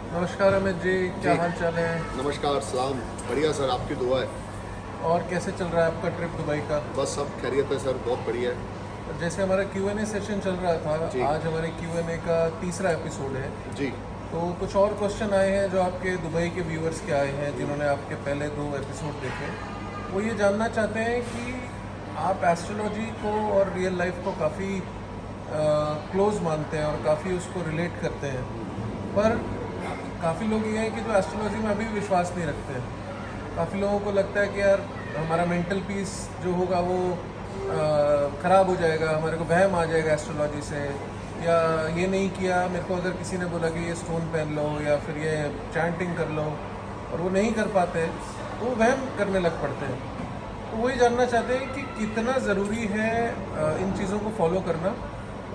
नमस्कार अमित जी, क्या जी हाल चाल है? नमस्कार सलाम। बढ़िया सर, आपकी दुआ है। और कैसे चल रहा है आपका ट्रिप दुबई का? बस सब खैरियत है सर, बहुत बढ़िया है। जैसे हमारा Q&A सेशन चल रहा था, जी आज हमारे Q&A का तीसरा एपिसोड है। जी। तो कुछ और क्वेश्चन आए हैं जो आपके दुबई के व्यूअर्स के आए हैं, जिन्होंने आपके पहले 2 एपिसोड देखे। वो ये जानना चाहते हैं कि आप एस्ट्रोलॉजी को और रियल लाइफ को काफ़ी क्लोज मानते हैं और काफ़ी उसको रिलेट करते हैं, पर काफ़ी लोग ये हैं कि जो एस्ट्रोलॉजी में अभी भी विश्वास नहीं रखते हैं। काफ़ी लोगों को लगता है कि यार हमारा मेंटल पीस जो होगा वो ख़राब हो जाएगा, हमारे को वहम आ जाएगा एस्ट्रोलॉजी से। या ये नहीं किया, मेरे को अगर किसी ने बोला कि ये स्टोन पहन लो या फिर ये चैंटिंग कर लो और वो नहीं कर पाते, तो वो वहम करने लग पड़ते हैं। तो वही जानना चाहते हैं कि कितना ज़रूरी है इन चीज़ों को फॉलो करना।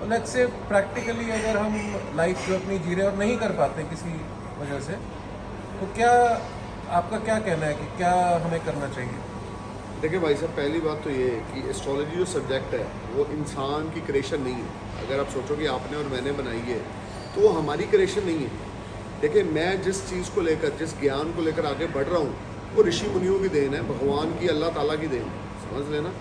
लेट्स से प्रैक्टिकली अगर हम लाइफ जो अपनी जी रहे हैं और नहीं कर पाते किसी वजह से, तो क्या आपका क्या कहना है कि क्या हमें करना चाहिए? देखिए भाई साहब, पहली बात तो ये है कि एस्ट्रोलॉजी जो सब्जेक्ट है वो इंसान की क्रिएशन नहीं है। अगर आप सोचो कि आपने और मैंने बनाई है तो वो हमारी क्रिएशन नहीं है। देखिए, मैं जिस चीज़ को लेकर, जिस ज्ञान को लेकर आगे बढ़ रहा हूँ, वो ऋषि मुनियों की देन है, भगवान की, अल्लाह ताला की देन है। समझ लेना।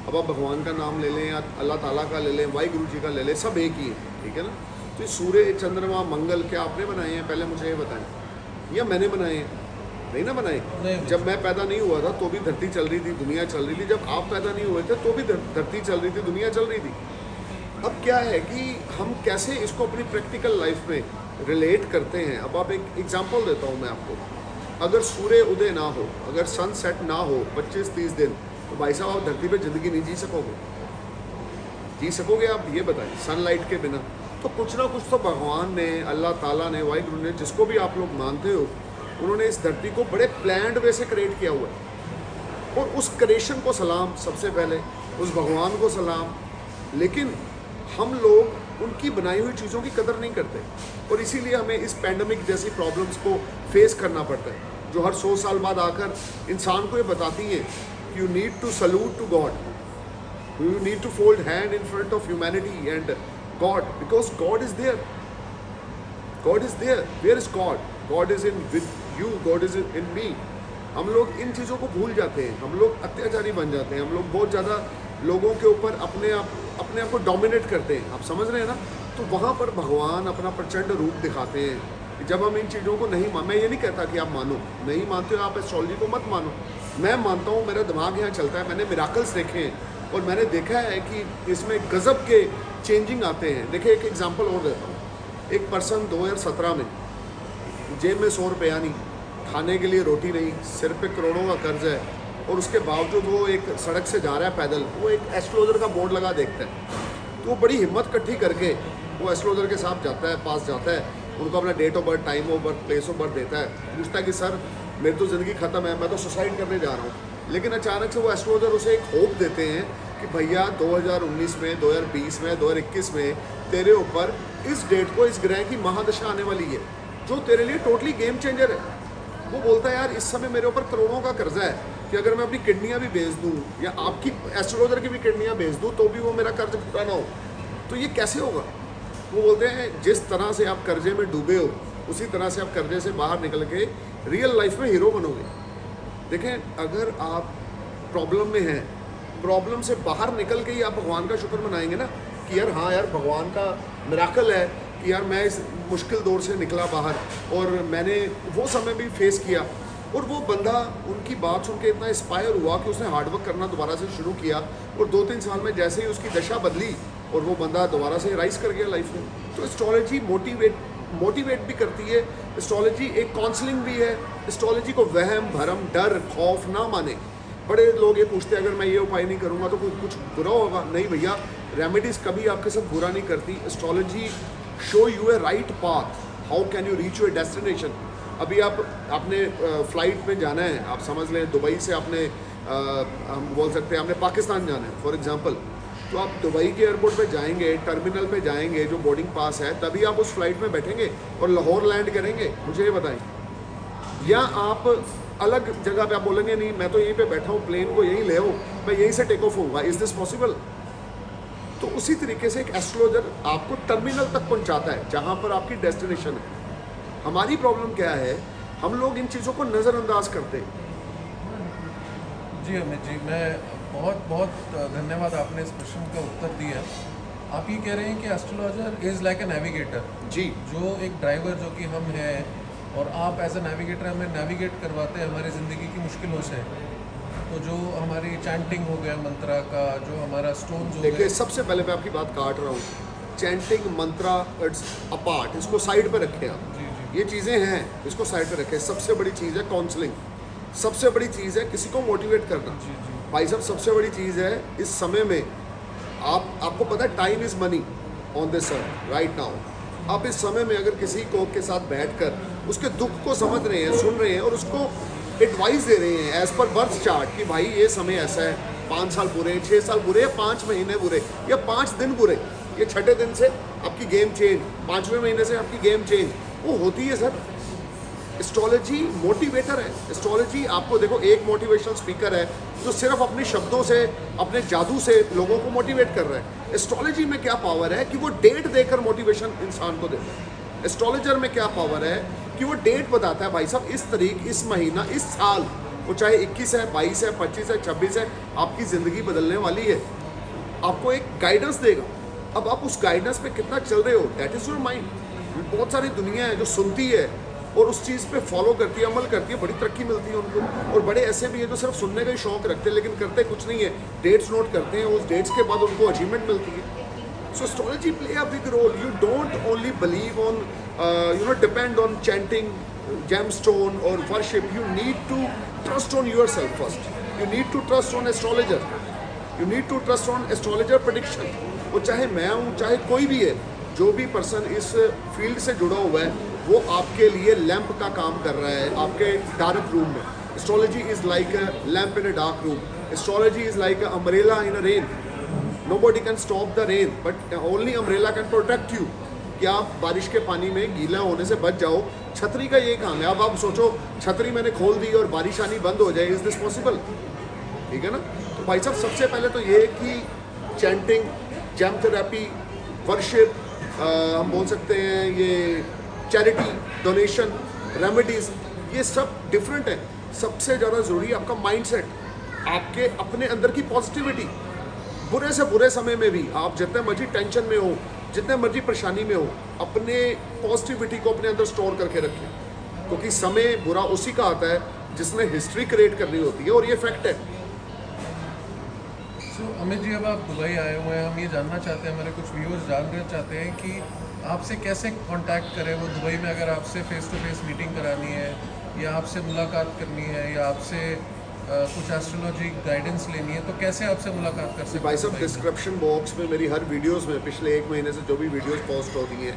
अब आप भगवान का नाम ले लें या अल्लाह ताला का ले लें, वाहिगुरु जी का ले लें, सब एक ही है। ठीक है ना। तो ये सूर्य, चंद्रमा, मंगल क्या आपने बनाए हैं? पहले मुझे ये बताएं, या मैंने बनाए हैं? नहीं ना बनाए। नहीं। जब मैं पैदा नहीं हुआ था तो भी धरती चल रही थी, दुनिया चल रही थी। जब आप पैदा नहीं हुए थे तो भी धरती चल रही थी, दुनिया चल रही थी। अब क्या है कि हम कैसे इसको अपनी प्रैक्टिकल लाइफ में रिलेट करते हैं। अब आप एक एग्जांपल देता हूँ मैं आपको। अगर सूर्य उदय ना हो, अगर सनसेट ना हो 25-30 दिन, तो भाई साहब आप धरती पे ज़िंदगी नहीं जी सकोगे। जी सकोगे आप? ये बताएं, सनलाइट के बिना। तो कुछ ना कुछ तो भगवान ने, अल्लाह ताला ने, वाहिगुरु ने, जिसको भी आप लोग मानते हो, उन्होंने इस धरती को बड़े प्लान्ड वे से क्रिएट किया हुआ है। और उस क्रिएशन को सलाम, सबसे पहले उस भगवान को सलाम। लेकिन हम लोग उनकी बनाई हुई चीज़ों की कदर नहीं करते, और इसीलिए हमें इस पैंडमिक जैसी प्रॉब्लम्स को फेस करना पड़ता है, जो हर 100 साल बाद आकर इंसान को ये बताती हैं कि you need to salute to God, you need to fold hand in front of humanity and God, because God is there. God is there. Where is God? God is in with you, God is in me. हम लोग इन चीज़ों को भूल जाते हैं, हम लोग अत्याचारी बन जाते हैं, हम लोग बहुत ज़्यादा लोगों के ऊपर अपने आप को डोमिनेट करते हैं। आप समझ रहे हैं ना। तो वहाँ पर भगवान अपना प्रचंड रूप दिखाते हैं कि जब हम इन चीज़ों को नहीं मैं ये नहीं कहता कि आप मानो, नहीं मानते हो आप एस्ट्रोलॉजी को मत मानो। मैं मानता हूँ, मेरा दिमाग यहाँ चलता है, मैंने मिराकल्स देखे हैं और मैंने देखा है कि इसमें गज़ब के चेंजिंग आते हैं। देखिए, एक एग्जाम्पल और देता हूँ। एक पर्सन 2017 में जेब में 100 रुपया नहीं, खाने के लिए रोटी नहीं, सिर पे करोड़ों का कर्ज है, और उसके बावजूद वो एक सड़क से जा रहा है पैदल, वो एक एस्ट्रोलॉजर का बोर्ड लगा देखता है। तो वो बड़ी हिम्मत इकट्ठी करके वो एस्ट्रोलॉजर के साथ जाता है, पास जाता है, उनको अपना date of birth, time of birth, place of birth देता है, पूछता है कि सर मेरी तो ज़िंदगी ख़त्म है, मैं तो सुसाइड करने जा रहा हूँ। लेकिन अचानक से वो एस्ट्रोलॉजर उसे एक होप देते हैं कि भैया 2019 में, 2020 में, 2021 में तेरे ऊपर इस डेट को, इस ग्रह की महादशा आने वाली है, जो तेरे लिए टोटली गेम चेंजर है। वो बोलता है यार इस समय मेरे ऊपर करोड़ों का कर्जा है कि अगर मैं अपनी किडनियाँ भी बेच दूँ या आपकी एस्ट्रोलॉजर की भी किडनियाँ बेच दूँ तो भी वो मेरा कर्ज पूरा ना हो, तो ये कैसे होगा। वो बोलते हैं जिस तरह से आप कर्जे में डूबे हो, उसी तरह से आप कर्जे से बाहर निकल के रियल लाइफ में हीरो बनोगे। देखें, अगर आप प्रॉब्लम में हैं, प्रॉब्लम से बाहर निकल के ही आप भगवान का शुक्र मनाएंगे ना कि यार हाँ यार भगवान का मिराकल है कि यार मैं इस मुश्किल दौर से निकला बाहर और मैंने वो समय भी फेस किया। और वो बंदा, उनकी बात सुन के इतना इंस्पायर हुआ कि उसने हार्डवर्क करना दोबारा से शुरू किया, और 2-3 साल में जैसे ही उसकी दशा बदली और वो बंदा दोबारा से राइज कर गया लाइफ में। तो एस्ट्रोलॉजी मोटिवेट भी करती है। एस्ट्रोलॉजी एक काउंसलिंग भी है। एस्ट्रोलॉजी को वहम, भरम, डर, खौफ ना माने। बड़े लोग ये पूछते हैं अगर मैं ये उपाय नहीं करूँगा तो कुछ बुरा होगा। नहीं भैया, रेमेडीज़ कभी आपके साथ बुरा नहीं करती। Astrology show U A right path, how can you reach your destination. अभी आपने फ़्लाइट में जाना है, आप समझ लें दुबई से आपने हम बोल सकते हैं आपने पाकिस्तान जाना है फॉर एग्जांपल, तो आप दुबई के एयरपोर्ट पे जाएंगे, टर्मिनल पे जाएंगे, जो बोर्डिंग पास है, तभी आप उस फ्लाइट में बैठेंगे और लाहौर लैंड करेंगे। मुझे ये बताएं, या आप अलग जगह पे आप बोलेंगे नहीं मैं तो यहीं पे बैठा हूँ, प्लेन को यहीं ले आओ, मैं यहीं से टेक ऑफ होऊंगा। Is this possible? तो उसी तरीके से एक एस्ट्रोलॉजर आपको टर्मिनल तक पहुँचाता है जहाँ पर आपकी डेस्टिनेशन है। हमारी प्रॉब्लम क्या है, हम लोग इन चीज़ों को नज़रअंदाज करते हैं। जी अमित जी, मैं बहुत बहुत धन्यवाद, आपने इस प्रश्न का उत्तर दिया। आप ये कह रहे हैं कि astrologer is like a navigator, जी जो एक ड्राइवर जो कि हम हैं, और आप एज ए नेविगेटर हमें नेविगेट करवाते हैं हमारी ज़िंदगी की मुश्किलों से। तो जो हमारी चैंटिंग हो गया मंत्रा का, जो हमारा स्टोन्स हो देखिए, गए। सबसे पहले मैं आपकी बात काट रहा हूँ। चैंटिंग, मंत्रा, इट्स अपार्ट, इसको साइड पे रखें आप। जी जी ये चीज़ें हैं, इसको साइड पे रखें। सबसे बड़ी चीज़ है काउंसलिंग, सबसे बड़ी चीज़ है किसी को मोटिवेट करना। जी जी भाई साहब, सबसे बड़ी चीज़ है इस समय में, आपको पता है time is money on this earth right now. आप इस समय में अगर किसी को के साथ बैठकर उसके दुख को समझ रहे हैं, सुन रहे हैं और उसको एडवाइस दे रहे हैं एज पर बर्थ चार्ट कि भाई ये समय ऐसा है, 5 साल बुरे, 6 साल बुरे, या 5 महीने बुरे, या 5 दिन बुरे, ये छठे दिन से आपकी गेम चेंज, 5वें महीने से आपकी गेम चेंज वो होती है सर। एस्ट्रोलॉजी मोटिवेटर है। एस्ट्रोलॉजी, आपको देखो, एक मोटिवेशनल स्पीकर है जो सिर्फ अपने शब्दों से, अपने जादू से लोगों को मोटिवेट कर रहा है। एस्ट्रोलॉजी में क्या पावर है कि वो डेट देकर मोटिवेशन इंसान को देता है। एस्ट्रोलॉजर में क्या पावर है कि वो डेट बताता है, भाई साहब इस तारीख, इस महीना, इस साल, वो चाहे 21 है, 22 है, 25 है, 26 है, आपकी ज़िंदगी बदलने वाली है। आपको एक गाइडेंस देगा। अब आप उस गाइडेंस पे कितना चल रहे हो, दैट इज़ योर माइंड। बहुत सारी दुनिया है जो सुनती है और उस चीज़ पे फॉलो करती है, अमल करती है, बड़ी तरक्की मिलती है उनको। और बड़े ऐसे भी हैं जो सिर्फ सुनने का ही शौक रखते हैं लेकिन करते कुछ नहीं है, डेट्स नोट करते हैं, उस डेट्स के बाद उनको अचीवमेंट मिलती है। So astrology play a big role. You don't only believe on, depend on chanting, gemstone or worship. You need to trust on yourself first. You need to trust on astrologer. You need to trust on astrologer prediction. वो चाहे मैं हूँ, चाहे कोई भी है, जो भी पर्सन इस फील्ड से जुड़ा हुआ है, वो आपके लिए लैंप का काम कर रहा है आपके डार्क रूम में। Astrology is like a lamp in a dark room. Astrology is like an umbrella in a rain. Nobody can stop the rain, but only umbrella can protect you. कि आप बारिश के पानी में गीला होने से बच जाओ। छतरी का ये काम है। अब आप सोचो, छतरी मैंने खोल दी और बारिश आनी बंद हो जाए, इज दिस पॉसिबल? ठीक है ना? तो भाई साहब, सबसे पहले तो ये कि चैंटिंग, जैम थेरेपी, वर्शिप, हम बोल सकते हैं ये चैरिटी, डोनेशन, रेमेडीज, ये सब डिफरेंट है। सबसे ज़्यादा ज़रूरी है आपका माइंडसेट, आपके अपने अंदर की पॉजिटिविटी। बुरे से बुरे समय में भी आप जितने मर्जी टेंशन में हो, जितने मर्जी परेशानी में हो, अपने पॉजिटिविटी को अपने अंदर स्टोर करके रखें, क्योंकि समय बुरा उसी का आता है जिसने हिस्ट्री क्रिएट करनी होती है, और ये फैक्ट है। सो अमित जी, अब आप दुबई आए हुए हैं, हम ये जानना चाहते हैं, हमारे कुछ व्यूअर्स जानना चाहते हैं कि आपसे कैसे कांटेक्ट करें वो दुबई में, अगर आपसे फेस टू फेस मीटिंग करानी है, या आपसे मुलाकात करनी है, या आपसे कुछ एस्ट्रोलॉजी गाइडेंस लेनी है, तो कैसे आपसे मुलाकात कर सकते हैं? भाई साहब, डिस्क्रिप्शन बॉक्स में मेरी हर वीडियोस में पिछले 1 महीने से जो भी वीडियोस पोस्ट होती हैं,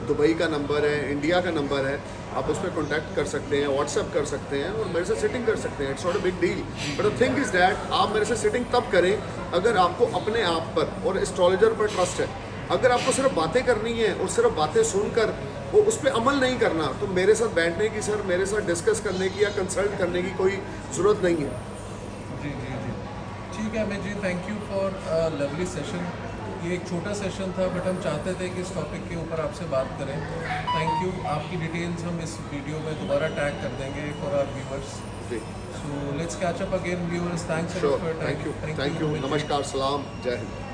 दुबई का नंबर है, इंडिया का नंबर है, आप उस पर कॉन्टैक्ट कर सकते हैं, व्हाट्सएप कर सकते हैं और मेरे से सिटिंग कर सकते हैं। It's not a big deal, but the thing is that आप मेरे से सिटिंग तब करें अगर आपको अपने आप पर और एस्ट्रोलॉजर पर ट्रस्ट है। अगर आपको सिर्फ बातें करनी है और सिर्फ बातें सुनकर वो उस पर अमल नहीं करना, तो मेरे साथ बैठने की, सर मेरे साथ डिस्कस करने की या कंसल्ट करने की कोई ज़रूरत नहीं है। जी जी जी, ठीक है Amit ji, thank you for lovely session. ये एक छोटा सेशन था, बट हम चाहते थे कि इस टॉपिक के ऊपर आपसे बात करें। Thank you. आपकी डिटेल्स हम इस वीडियो में दोबारा टैग कर देंगे फॉर आवर व्यूअर्स। जी, so let's catch up again viewers. Thanks sure, for your time. Thank you, Amit ji. नमस्कार, सलाम, जय हिंद।